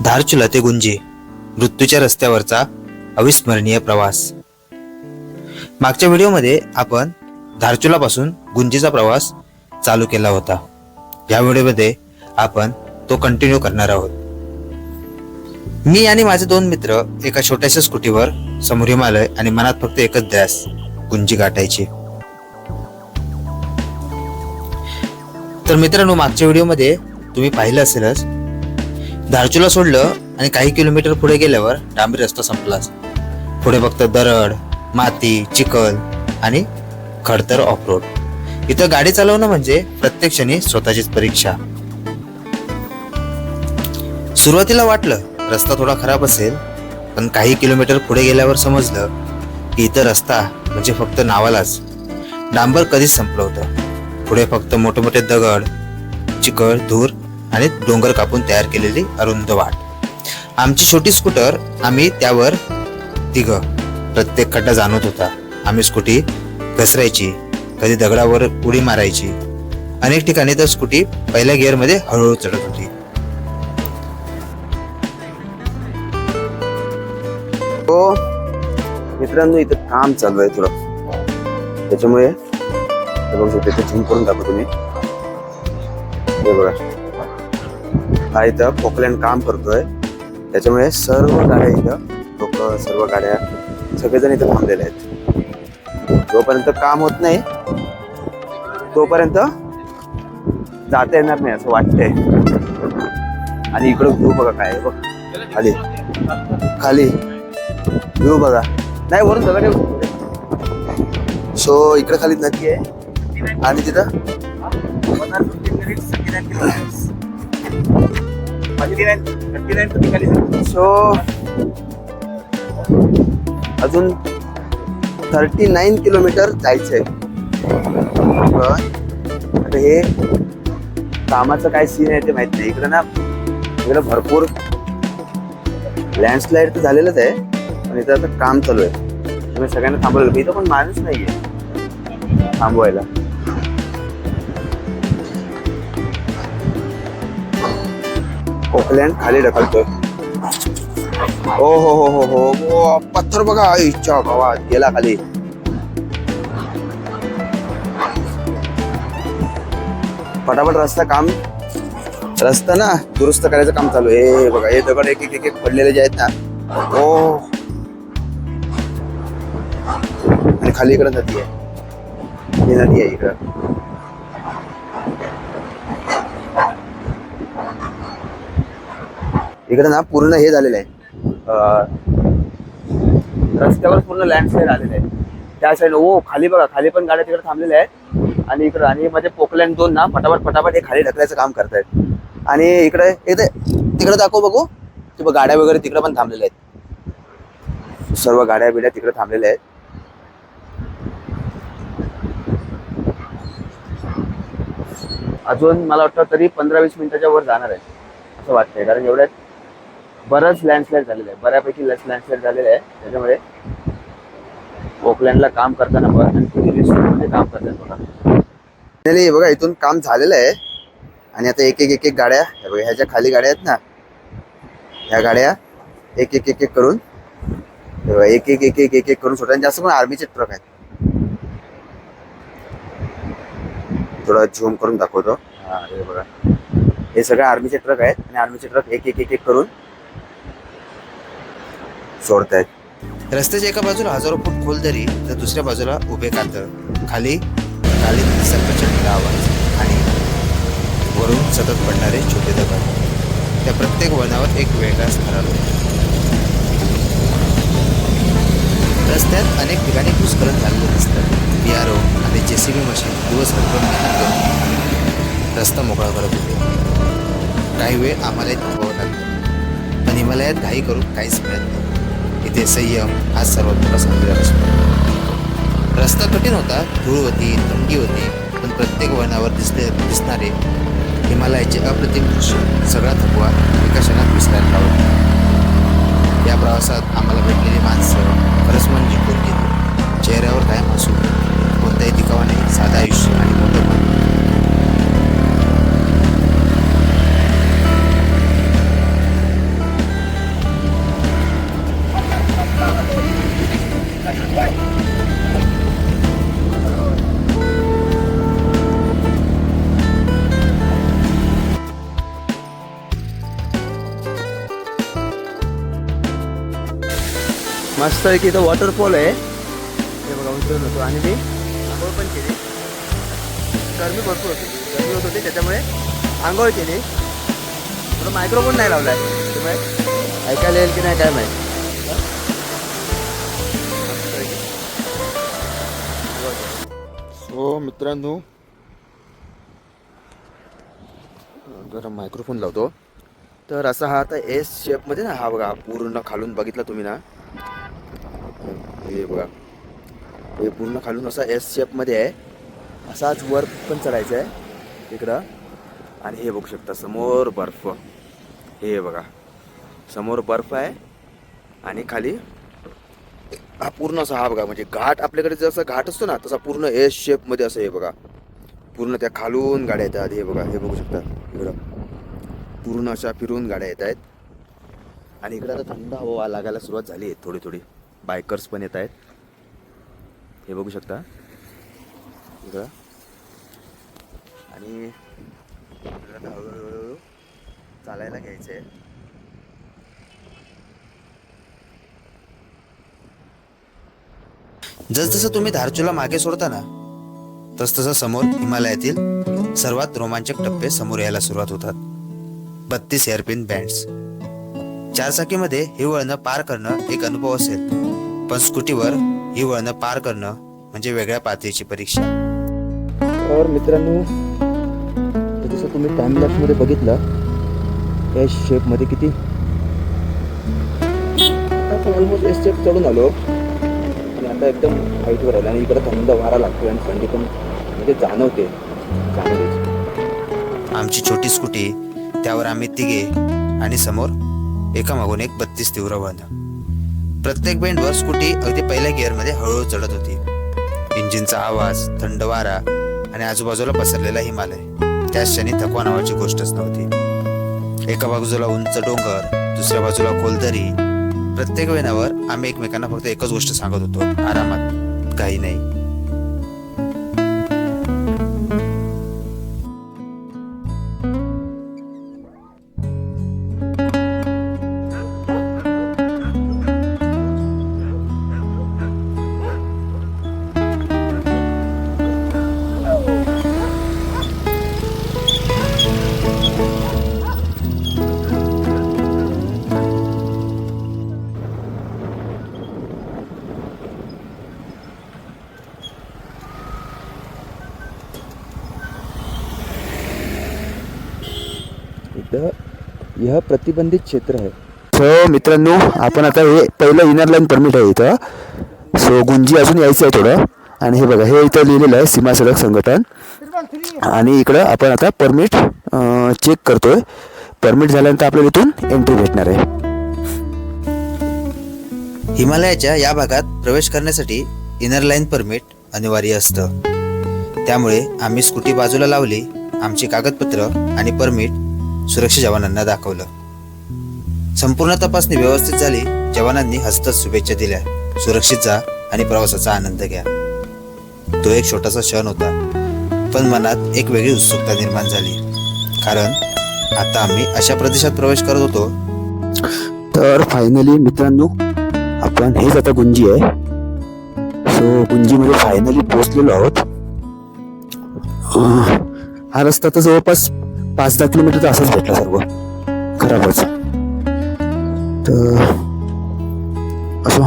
धारचुला ते गुंजी, मृत्यूच्या रस्त्यावरचा अविस्मरणीय प्रवास. मागच्या व्हिडिओमध्ये आपण धारचुला पासून गुंजीचा प्रवास चालू केला होता. या व्हिडिओमध्ये आपण तो कंटिन्यू करणार आहोत. मी आणि माझे 2 मित्र एका छोट्याशा स्कूटीवर समोर हिमालय आणि मनात फक्त एकच ध्यास, गुंजी गाठायची. तर मित्रांनो, मागच्या व्हिडिओमध्ये तुम्ही पाहिलं असेलच, धारचुला सोडलं आणि काही किलोमीटर पुढे गेल्यावर डांबरी रस्ता संपलाच. पुढे फक्त दरड, माती, चिखल आणि खडतर ऑफरोड. इथं गाडी चालवणं म्हणजे प्रत्येक क्षणी स्वतःचीच परीक्षा. सुरुवातीला वाटलं रस्ता थोडा खराब असेल, पण काही किलोमीटर पुढे गेल्यावर समजलं की इथं रस्ता म्हणजे फक्त नावालाच. डांबर कधीच संपलं होतं. पुढे फक्त मोठे मोठे दगड, चिखल, धूर आणि डोंगर कापून तयार केलेली अरुंद वाट. आमची छोटी स्कूटर, आम्ही त्यावर तिघं. प्रत्येक खड्डा जाणवत होता. आम्ही स्कूटी घसरायची, कधी दगडावर उडी मारायची. अनेक ठिकाणी तर स्कूटी पहिल्या गिअरमध्ये हळूहळू चढत होती. हो मित्रांनो, इथं काम चालू आहे थोडं, त्याच्यामुळे बघू शकतो. ते झूम करून दाखवतो मी. हे बघा, हा इथं पोकलँड काम करतोय, त्याच्यामुळे सर्व गाड्या इथं, लोक, सर्व गाड्या, सगळेजण इथं थांबलेले आहेत. जोपर्यंत काम होत नाही तोपर्यंत जाता येणार नाही असं वाटतंय. आणि इकडं व्ह्यू बघा काय आहे, बघ खाली खाली व्ह्यू बघा. नाही, वरून सगळं. सो इकडे खाली नदी आहे आणि तिथं सो अजून 39 किलोमीटर जायचंय. आता हे कामाचं काय सीन आहे ते माहित नाही. इकडं ना, इकडं भरपूर लँडस्लाइड तर झालेलंच आहे, पण इथं आता काम चालू आहे. त्यामुळे सगळ्यांना थांबवलं. इथं पण माणूस नाहीये थांबवायला. पोकलँड खाली ढकलतोय. हो हो हो हो हो हो, पत्थर बघा, इच्छा भावा गेला खाली. फटाफट रस्ता ना दुरुस्त करायचं काम चालू आहे. हे बघा, हे दगड एक एक एक पडलेले जे आहेत ना, हो. आणि खाली इकडं नदी आहे, ही नदी आहे इकडं. इकडे ना पूर्ण हे झालेलं आहे, रस्त्यावर पूर्ण लँडस्लाइड आलेलं आहे. त्या साईड ओ खाली बघा, खाली पण गाड्या तिकडे थांबलेल्या आहेत. आणि इकडं आणि मध्ये पोकलँड 2 ना फटाफट हे खाली ढकलायचं काम करतायत. आणि इकडे तिकडे दाखव बघू, ते बघ गाड्या वगैरे तिकडे पण थांबलेल्या आहेत. सर्व गाड्या बिड्या तिकडे थांबलेल्या आहेत. अजून मला वाटतं तरी 15-20 मिनिटाच्या वर जाणार आहे असं वाटतंय, कारण एवढ्यात बरंच लँडस्लाइड झालेलं आहे, बऱ्यापैकी लँडस्लाइड झालेलं आहे. त्याच्यामुळे पोकलँडला काम करताना बघा आणि किती रिस्कमध्ये काम करतात बघा. बघा, इथून काम झालेलं आहे. आणि आता एक एक गाड्या, ह्याच्या खाली गाड्या आहेत ना, ह्या गाड्या एक एक करून, एक एक करून सोडतात. जास्त पण आर्मीचे ट्रक आहेत. थोडा झूम करून दाखवतो. हा, हे बघा, हे सगळे आर्मीचे ट्रक आहेत आणि आर्मीचे ट्रक एक एक करून सोडतायत. रस्त्याच्या एका बाजूला हजारो फूट खोल दरी, तर दुसऱ्या बाजूला उभे कातळ. खाली प्रचंड आवाज आणि वरून सतत पडणारे छोटे दगड. त्या प्रत्येक वळणावर एक वेगळाच थरार होता. रस्त्यात अनेक ठिकाणी भूस्खलन झालेलं दिसतं. PRO आणि JCB मशीन दिवसभर मेहनत करून रस्ता मोकळा करत होते. काही वेळ आम्हाला थांबावं लागलं, पण हिमालयात घाई करून काहीच मिळत नाही. इथे संयम हा सर्वात मोठा संदेश असतो. रस्ता कठीण होता, धूळ होती, थंडी होती, पण प्रत्येक वळणावर दिसणारे हिमालयाचे अप्रतिम दृश्य सगळा थकवा एका क्षणात विसरायला लावला. या प्रवासात आम्हाला भेटलेली माणसं खरंच मन जिंकून गेली. चेहऱ्यावर कायम हसू, कोणताही दिखावा नाही, साधं आयुष्य आणि मोठं मन. मस्त आहे की इथं वॉटरफॉल आहे हे बघा उतरून होतो आणि मी आंघोळ पण केली. गरमी भरपूर होती गरमी होत होती त्याच्यामुळे आंघोळ केली. थोडं मायक्रोफोन नाही लावलाय त्यामुळे ऐकायला येईल की नाही काय माहिती. सो मित्रांनो जरा मायक्रोफोन लावतो. तर असा हा आता एस शेपमध्ये ना हा बघा पूर्ण खालून बघितला तुम्ही ना हे बघा हे पूर्ण खालून असा एस शेपमध्ये आहे. असाच वर पण चढायचं आहे इकडं. आणि हे बघू शकता समोर बर्फ हे बघा समोर बर्फ आहे आणि खाली हा पूर्ण असा हा बघा म्हणजे घाट आपल्याकडे जसं घाट असतो ना तसा पूर्ण एस शेपमध्ये असं हे बघा पूर्ण त्या खालून गाड्या येतात. हे बघा हे बघू शकता इकडं पूर्ण अशा फिरून गाड्या येत आहेत. आणि इकडं आता थंड हवा लागायला सुरुवात झाली आहे थोडी थोडी. बायकर्स पण येत आहेत हे बघू शकता इकडं. आणि आता हळूहळू चालायला घ्यायचं आहे. जसजसं तुम्ही धारचूला मागे सोडता ना तसतसं समोर हिमालयातील सर्वात रोमांचक टप्पे समोर यायला सुरुवात होतात. 32 हेअरपिन बँड्स. चारचाकीमध्ये ही वळणं पार करणं एक अनुभव असेल पण स्कूटीवर ही वळणं पार करणं म्हणजे वेगळ्या पातळीची परीक्षा. तर मित्रांनो जसं तुम्ही टाइमलॅप्समध्ये बघितलं या शेपमध्ये किती आपण ऑलमोस्ट एस शेप चढून आलो आणि आता एकदम हाईटवर आलो आणि इकडं थंड वारा लागतो आणि थंडी पण म्हणजे जाणवते. आमची छोटी स्कूटी त्यावर आम्ही तिघे आणि समोर एकामागून एक 32 तीव्र वळणं. प्रत्येक बेंडवर स्कूटी अगदी पहिल्या गिअरमध्ये हळूहळू चढत होती. इंजिनचा आवाज थंड वारा आणि आजूबाजूला पसरलेला हिमालय त्याच क्षणी थकवा नावाची गोष्टच नव्हती. एका बाजूला उंच डोंगर दुसऱ्या बाजूला खोलदरी. प्रत्येक वेळावर आम्ही एकमेकांना फक्त एकच गोष्ट सांगत होतो आरामात काही नाही. यह प्रतिबंधित क्षेत्र आहे. सो मित्रांनो आपण आता हे पहिलं इनर लाईन परमिट आहे इथं. सो गुंजी अजून यायचं आहे थोडं. आणि हे बघा हे इथं लिहिलेलं आहे सीमा सडक संघटन. आणि इकडं आपण आता परमिट चेक करतोय. परमिट झाल्यानंतर आपल्याला इथून एंट्री भेटणार आहे. हिमालयाच्या या भागात प्रवेश करण्यासाठी इनर लाईन परमिट अनिवार्य असतं. त्यामुळे आम्ही स्कूटी बाजूला लावली. आमची कागदपत्र आणि परमिट सुरक्षा जवानांना दाखवलं. संपूर्ण तपासणी व्यवस्थित झाली. जवानांनी हसत शुभेच्छा दिल्या. सुरक्षित जा आणि प्रवासाचा आनंद घ्या. तो एक छोटासा क्षण होता पण मनात एक वेगळी उत्सुकता निर्माण झाली कारण आता आम्ही अशा प्रदेशात प्रवेश करत होतो. तर फायनली मित्रांनो आपण हेच आता गुंजी आहे. सो गुंजीमध्ये फायनली पोहोचलेलो आहोत. हा रस्ता तर जवळपास 5-10 किलोमीटर तर असाच भेटला सर्व खराबच. तर असं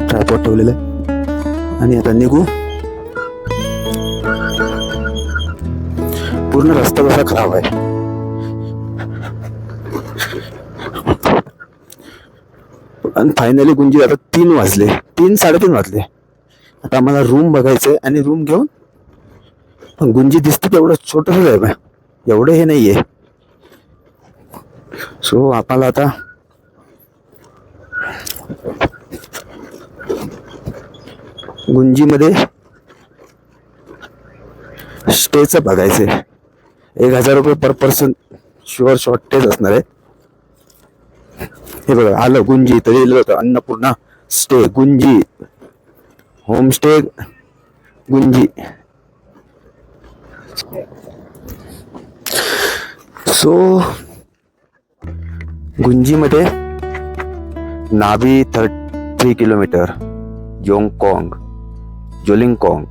ट्रायपॉड ठेवलेलं आहे आणि आता निघू. पूर्ण रस्ता कसा खराब आहे. आणि फायनली गुंजी आता 3 वाजले 3-3:30 वाजले. आता आम्हाला रूम बघायचंय आणि रूम घेऊन पण गुंजी दिसते तेवढं छोटंसं आहे बा एवढं हे नाहीये. सो आपल्याला आता गुंजीमध्ये स्टेचं बघायचंय. 1000 रुपये पर पर्सन शुअर शॉर्टेज असणार आहे. हे बघा आलं गुंजी तरी लिहिलं होतं Annapurna stay Gunji homestay Gunji. So गुंजीमध्ये नाभी 33 किलोमीटर, जोलिंगकॉंग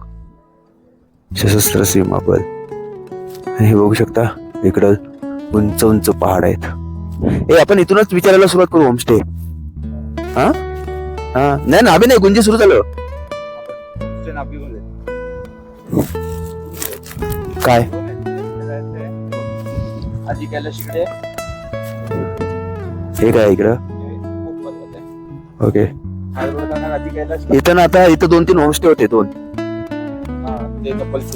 सशस्त्र सीमा बल. आणि हे बघू शकता इकडं उंच उंच पहाड आहेत. आपण इथूनच विचारायला सुरुवात करू होमस्टे. हा हा नाही नाभी नाही, गुंजी सुरू झालं. काय आधी कैलाश इकडे हे काय इकडं? ओके, आधी कैलाश इथं ना आता इथं 2-3 होमस्टे होते. 2 ते कपल्स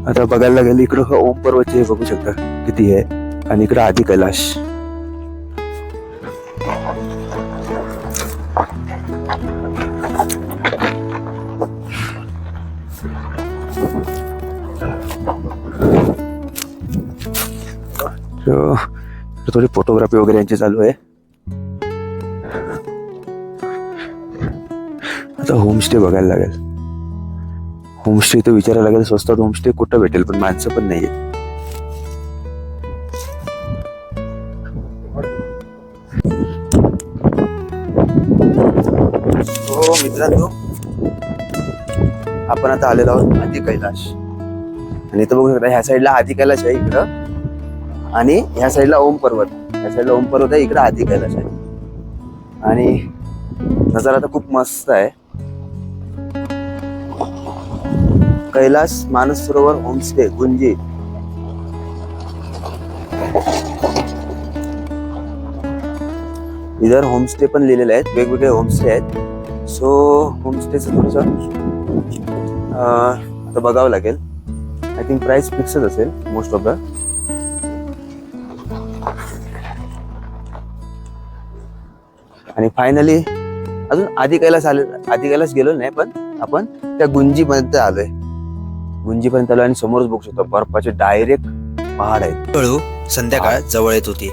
आता बघायला गेलं इकडं ओम पर्वतचे बघू शकता किती आहे, आणि इकडं आधी कैलाश. थोडी फोटोग्राफी वगैरे यांची चालू आहे. आता होमस्टे बघायला लागेल. होमस्टे इथं विचारायला लागेल स्वस्तात होमस्टे कुठं भेटेल, पण माणसं पण नाहीये. हो मित्रांनो, आपण आता आलेलो आहोत आदी कैलाश. आणि इथं बघू शकता ह्या साईडला आदी कैलाश आहे इकडं, आणि ह्या साईडला ओम पर्वत. ह्या साईडला ओम पर्वत आहे, इकडं आदी कैलाश आहे. आणि नजारा तर खूप मस्त आहे. कैलाश मानस सरोवर होमस्टे गुंजी. इधर होमस्टे पण लिहिलेले आहेत, वेगवेगळे होमस्टे आहेत. सो होमस्टेचं थोडस आता बघावं लागेल. आय थिंक प्राइस फिक्सच असेल मोस्ट ऑफ द. आणि फायनली अजून आधी कैलाश गेलो नाही, पण आपण त्या गुंजीपर्यंत आलोय. गुंजीपर्यंत आलो आणि समोरच बघू शकतो बर्फाचे डायरेक्ट पहाड आहेत. हळू संध्याकाळ जवळ येत होती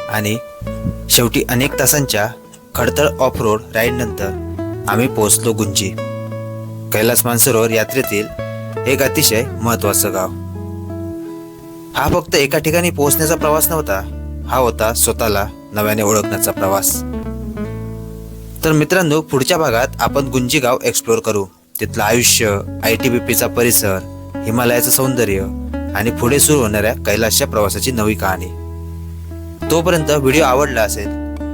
आणि शेवटी अनेक तासांच्या खडतर ऑफ रोड राईड नंतर आम्ही पोहोचलो गुंजी. कैलास मानसरोवर यात्रेतील एक अतिशय महत्वाचं गाव. हा फक्त एका ठिकाणी पोहोचण्याचा प्रवास नव्हता, हा होता स्वतःला नव्याने ओळखण्याचा प्रवास. तर मित्रांनो, पुढच्या भागात आपण गुंजी गाव एक्सप्लोर करू. तिथलं आयुष्य, ITBPचा परिसर, हिमालयाचं सौंदर्य आणि पुढे सुरू होणाऱ्या कैलासच्या प्रवासाची नवी कहाणी. तोपर्यंत व्हिडिओ आवडला असेल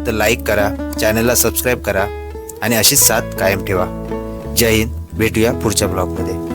तर लाईक करा, चॅनलला सबस्क्राईब करा आणि अशीच साथ कायम ठेवा. जय हिंद. भेटूया पुढच्या ब्लॉगमध्ये.